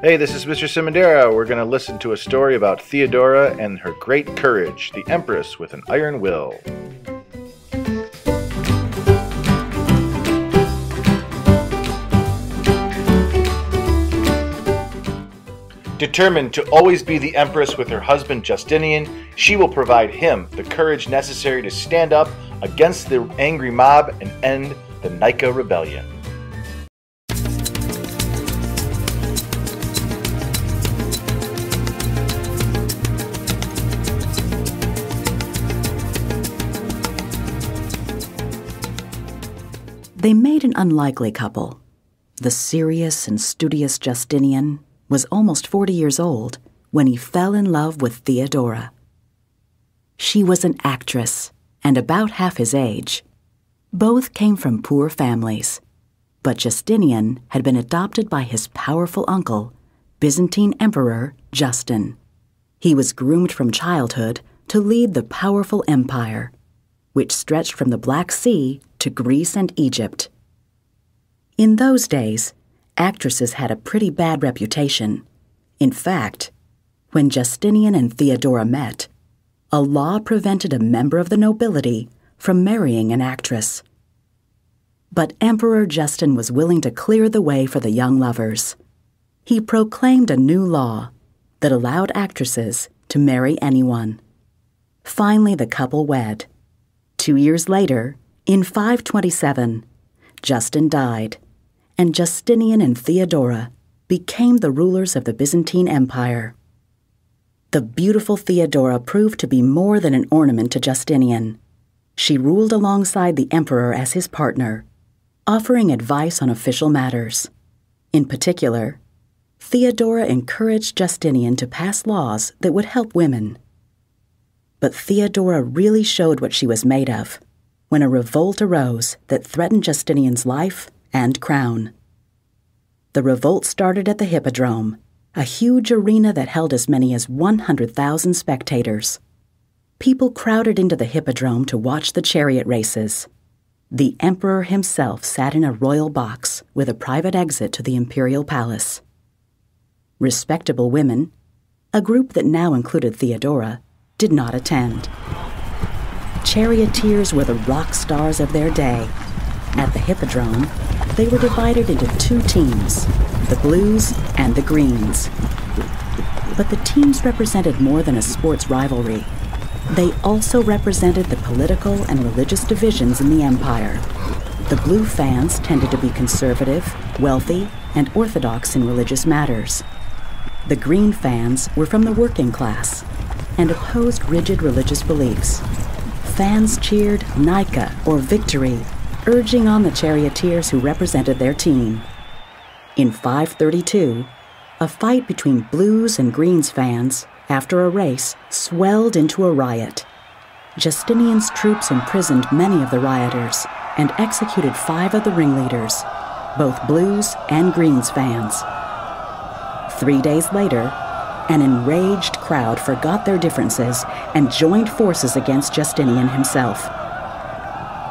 Hey, this is Mr. Szymendera. We're going to listen to a story about Theodora and her great courage, the Empress with an iron will. Determined to always be the Empress with her husband Justinian, she will provide him the courage necessary to stand up against the angry mob and end the Nika rebellion. They made an unlikely couple. The serious and studious Justinian was almost 40 years old when he fell in love with Theodora. She was an actress and about half his age. Both came from poor families, but Justinian had been adopted by his powerful uncle, Byzantine Emperor Justin. He was groomed from childhood to lead the powerful empire, which stretched from the Black Sea to Greece and Egypt. In those days, actresses had a pretty bad reputation. In fact, when Justinian and Theodora met, a law prevented a member of the nobility from marrying an actress. But Emperor Justin was willing to clear the way for the young lovers. He proclaimed a new law that allowed actresses to marry anyone. Finally, the couple wed. 2 years later, in 527, Justin died, and Justinian and Theodora became the rulers of the Byzantine Empire. The beautiful Theodora proved to be more than an ornament to Justinian. She ruled alongside the emperor as his partner, offering advice on official matters. In particular, Theodora encouraged Justinian to pass laws that would help women. But Theodora really showed what she was made of when a revolt arose that threatened Justinian's life and crown. The revolt started at the Hippodrome, a huge arena that held as many as 100,000 spectators. People crowded into the Hippodrome to watch the chariot races. The emperor himself sat in a royal box with a private exit to the imperial palace. Respectable women, a group that now included Theodora, did not attend. Charioteers were the rock stars of their day. At the Hippodrome, they were divided into 2 teams, the Blues and the Greens. But the teams represented more than a sports rivalry. They also represented the political and religious divisions in the empire. The Blue fans tended to be conservative, wealthy, and orthodox in religious matters. The Green fans were from the working class and opposed rigid religious beliefs. Fans cheered Nika or victory, urging on the charioteers who represented their team. In 532, a fight between Blues and Greens fans, after a race, swelled into a riot. Justinian's troops imprisoned many of the rioters and executed 5 of the ringleaders, both Blues and Greens fans. 3 days later, an enraged crowd forgot their differences and joined forces against Justinian himself.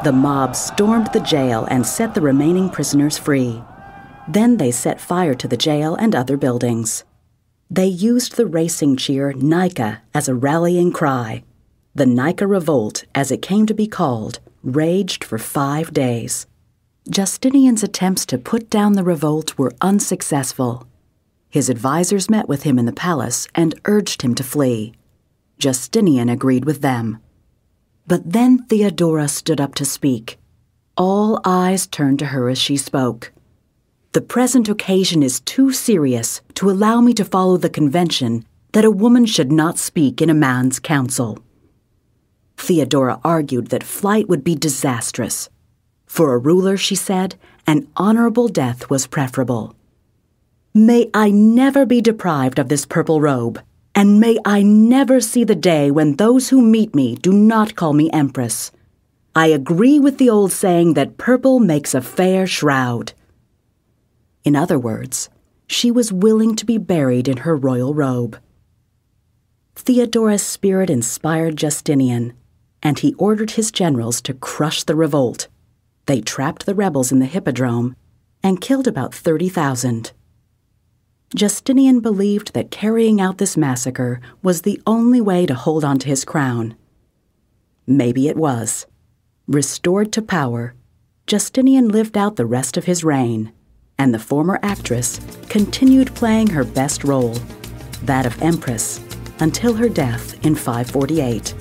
The mob stormed the jail and set the remaining prisoners free. Then they set fire to the jail and other buildings. They used the racing cheer Nika as a rallying cry. The Nika Revolt, as it came to be called, raged for 5 days. Justinian's attempts to put down the revolt were unsuccessful. His advisors met with him in the palace and urged him to flee. Justinian agreed with them. But then Theodora stood up to speak. All eyes turned to her as she spoke. "The present occasion is too serious to allow me to follow the convention that a woman should not speak in a man's council." Theodora argued that flight would be disastrous. For a ruler, she said, an honorable death was preferable. "May I never be deprived of this purple robe, and may I never see the day when those who meet me do not call me Empress. I agree with the old saying that purple makes a fair shroud." In other words, she was willing to be buried in her royal robe. Theodora's spirit inspired Justinian, and he ordered his generals to crush the revolt. They trapped the rebels in the Hippodrome and killed about 30,000. Justinian believed that carrying out this massacre was the only way to hold on to his crown. Maybe it was. Restored to power, Justinian lived out the rest of his reign, and the former actress continued playing her best role, that of Empress, until her death in 548.